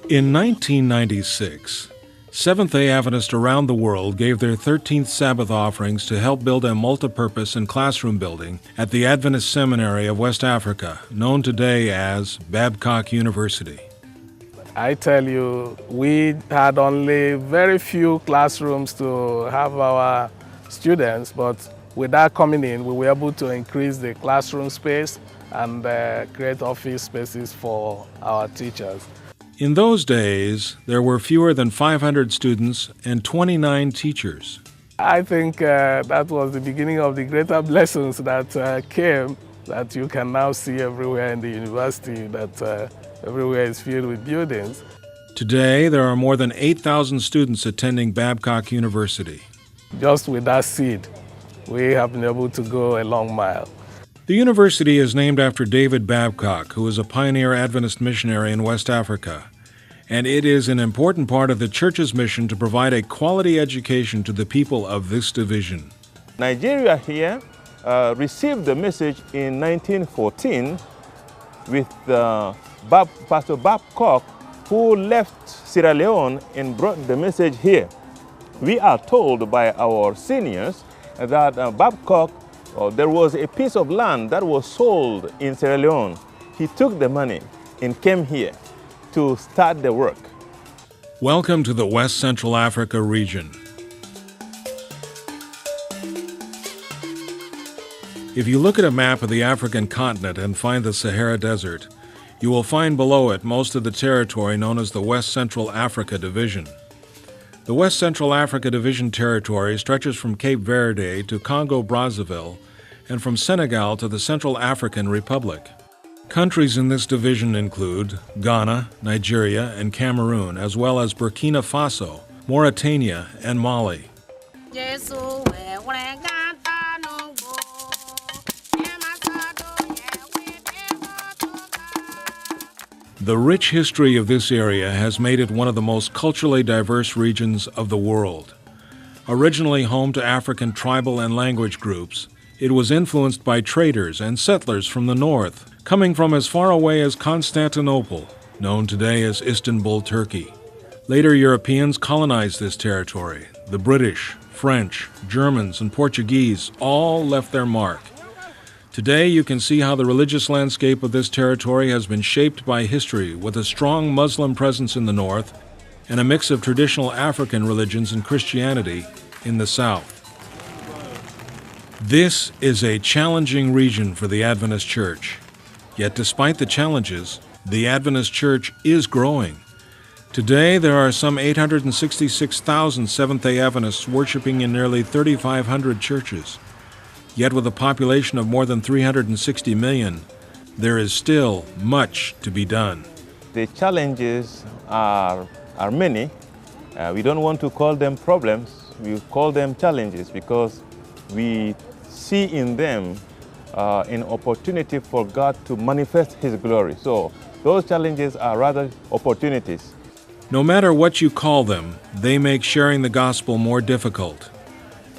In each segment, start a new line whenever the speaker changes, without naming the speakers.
In 1996, Seventh-day Adventists around the world gave their 13th Sabbath offerings to help build a multipurpose and classroom building at the Adventist Seminary of West Africa, known today as Babcock University.
I tell you, we had only very few classrooms to have our students, but with that coming in, we were able to increase the classroom space and create office spaces for our teachers.
In those days, there were fewer than 500 students and 29 teachers.
I think that was the beginning of the greater blessings that came, that you can now see everywhere in the university, that everywhere is filled with buildings.
Today, there are more than 8,000 students attending Babcock University.
Just with that seed, we have been able to go a long mile.
The university is named after David Babcock, who was a pioneer Adventist missionary in West Africa, and it is an important part of the church's mission to provide a quality education to the people of this division.
Nigeria here received the message in 1914 with Pastor Babcock, who left Sierra Leone and brought the message here. We are told by our seniors that Babcock, there was a piece of land that was sold in Sierra Leone. He took the money and came here to start the work.
Welcome to the West Central Africa region. If you look at a map of the African continent and find the Sahara Desert, you will find below it most of the territory known as the West Central Africa Division. The West Central Africa Division territory stretches from Cape Verde to Congo-Brazzaville and from Senegal to the Central African Republic. Countries in this division include Ghana, Nigeria, and Cameroon, as well as Burkina Faso, Mauritania, and Mali. The rich history of this area has made it one of the most culturally diverse regions of the world. Originally home to African tribal and language groups, it was influenced by traders and settlers from the north, coming from as far away as Constantinople, known today as Istanbul, Turkey. Later Europeans colonized this territory. The British, French, Germans, and Portuguese all left their mark. Today, you can see how the religious landscape of this territory has been shaped by history, with a strong Muslim presence in the north and a mix of traditional African religions and Christianity in the south. This is a challenging region for the Adventist Church. Yet despite the challenges, the Adventist Church is growing. Today, there are some 866,000 Seventh-day Adventists worshiping in nearly 3,500 churches. Yet with a population of more than 360 million, there is still much to be done.
The challenges are many. We don't want to call them problems, we call them challenges because we see in them an opportunity for God to manifest His glory. So those challenges are rather opportunities.
No matter what you call them, they make sharing the gospel more difficult.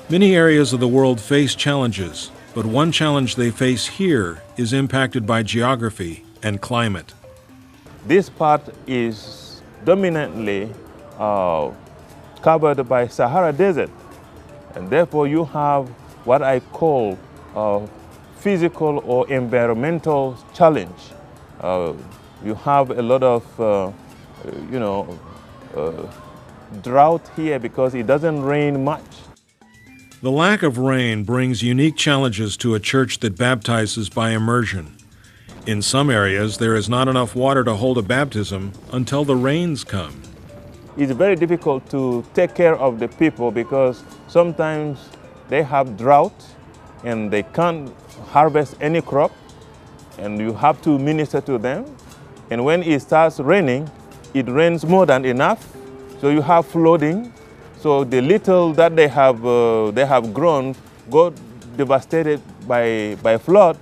Many areas of the world face challenges, but one challenge they face here is impacted by geography and climate.
This part is dominantly covered by Sahara Desert, and therefore you have what I call physical or environmental challenge. You have a lot of drought here because it doesn't rain much.
The lack of rain brings unique challenges to a church that baptizes by immersion. In some areas, there is not enough water to hold a baptism until the rains come.
It's very difficult to take care of the people because sometimes they have drought and they can't harvest any crop, and you have to minister to them. And when it starts raining, it rains more than enough, so you have flooding. So the little that they have grown got devastated by flood.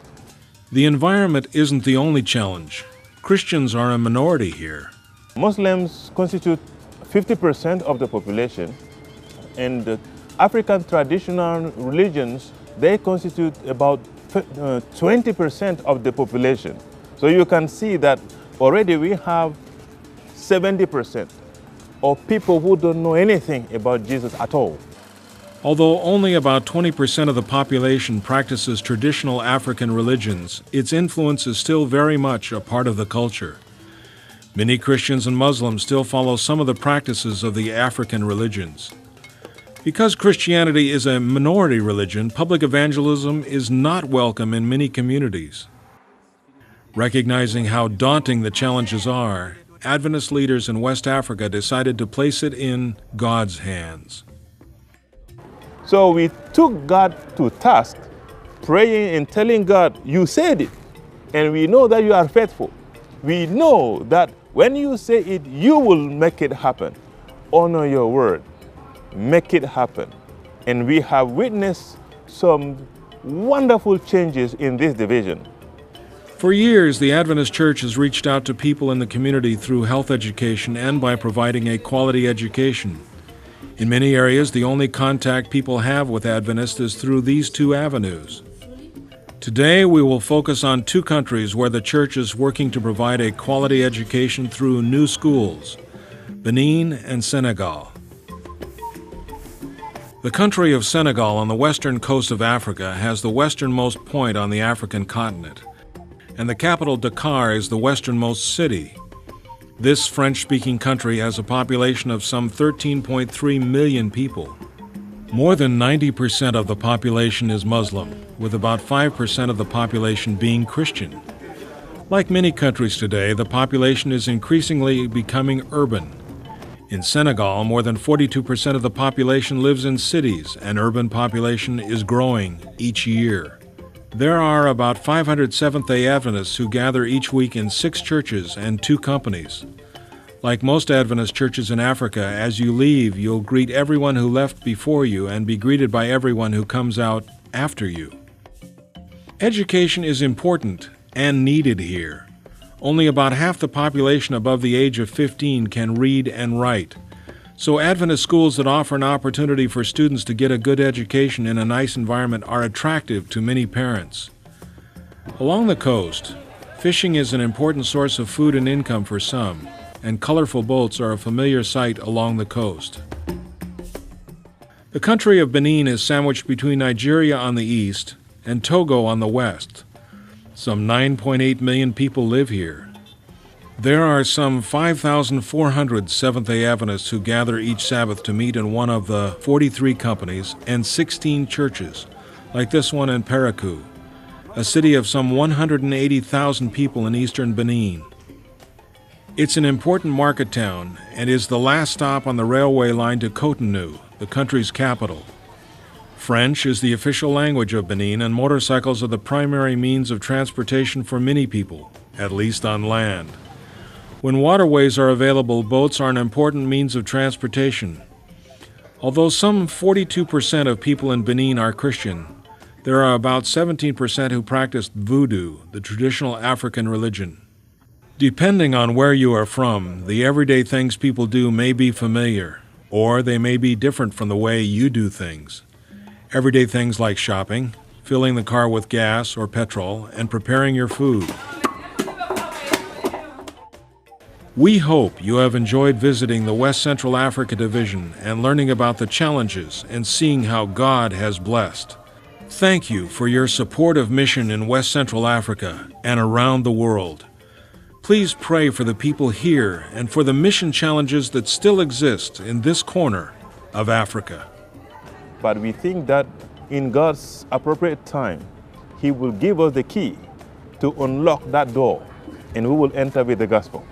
The environment isn't the only challenge. Christians are a minority here.
Muslims constitute 50% of the population, and the African traditional religions, they constitute about 20% of the population. So you can see that already we have 70%, or people who don't know anything about Jesus at all.
Although only about 20% of the population practices traditional African religions, its influence is still very much a part of the culture. Many Christians and Muslims still follow some of the practices of the African religions. Because Christianity is a minority religion, public evangelism is not welcome in many communities. Recognizing how daunting the challenges are, Adventist leaders in West Africa decided to place it in God's hands.
So we took God to task, praying and telling God, you said it, and we know that you are faithful. We know that when you say it, you will make it happen. Honor your word. Make it happen. And we have witnessed some wonderful changes in this division.
For years, the Adventist Church has reached out to people in the community through health education and by providing a quality education. In many areas, the only contact people have with Adventists is through these two avenues. Today, we will focus on two countries where the Church is working to provide a quality education through new schools: Benin and Senegal. The country of Senegal on the western coast of Africa has the westernmost point on the African continent, and the capital Dakar is the westernmost city. This French-speaking country has a population of some 13.3 million people. More than 90% of the population is Muslim, with about 5% of the population being Christian. Like many countries today, the population is increasingly becoming urban. In Senegal, more than 42% of the population lives in cities, and urban population is growing each year. There are about 500 Seventh-day Adventists who gather each week in 6 churches and 2 companies. Like most Adventist churches in Africa, as you leave, you'll greet everyone who left before you and be greeted by everyone who comes out after you. Education is important and needed here. Only about half the population above the age of 15 can read and write. So Adventist schools that offer an opportunity for students to get a good education in a nice environment are attractive to many parents. Along the coast, fishing is an important source of food and income for some, and colorful boats are a familiar sight along the coast. The country of Benin is sandwiched between Nigeria on the east and Togo on the west. Some 9.8 million people live here. There are some 5,400 Seventh-day Adventists who gather each Sabbath to meet in one of the 43 companies and 16 churches, like this one in Poroc, a city of some 180,000 people in eastern Benin. It's an important market town and is the last stop on the railway line to Cotonou, the country's capital. French is the official language of Benin, and motorcycles are the primary means of transportation for many people, at least on land. When waterways are available, boats are an important means of transportation. Although some 42% of people in Benin are Christian, there are about 17% who practice voodoo, the traditional African religion. Depending on where you are from, the everyday things people do may be familiar, or they may be different from the way you do things. Everyday things like shopping, filling the car with gas or petrol, and preparing your food. We hope you have enjoyed visiting the West Central Africa Division and learning about the challenges and seeing how God has blessed. Thank you for your support of mission in West Central Africa and around the world. Please pray for the people here and for the mission challenges that still exist in this corner of Africa.
But we think that in God's appropriate time, He will give us the key to unlock that door, and we will enter with the gospel.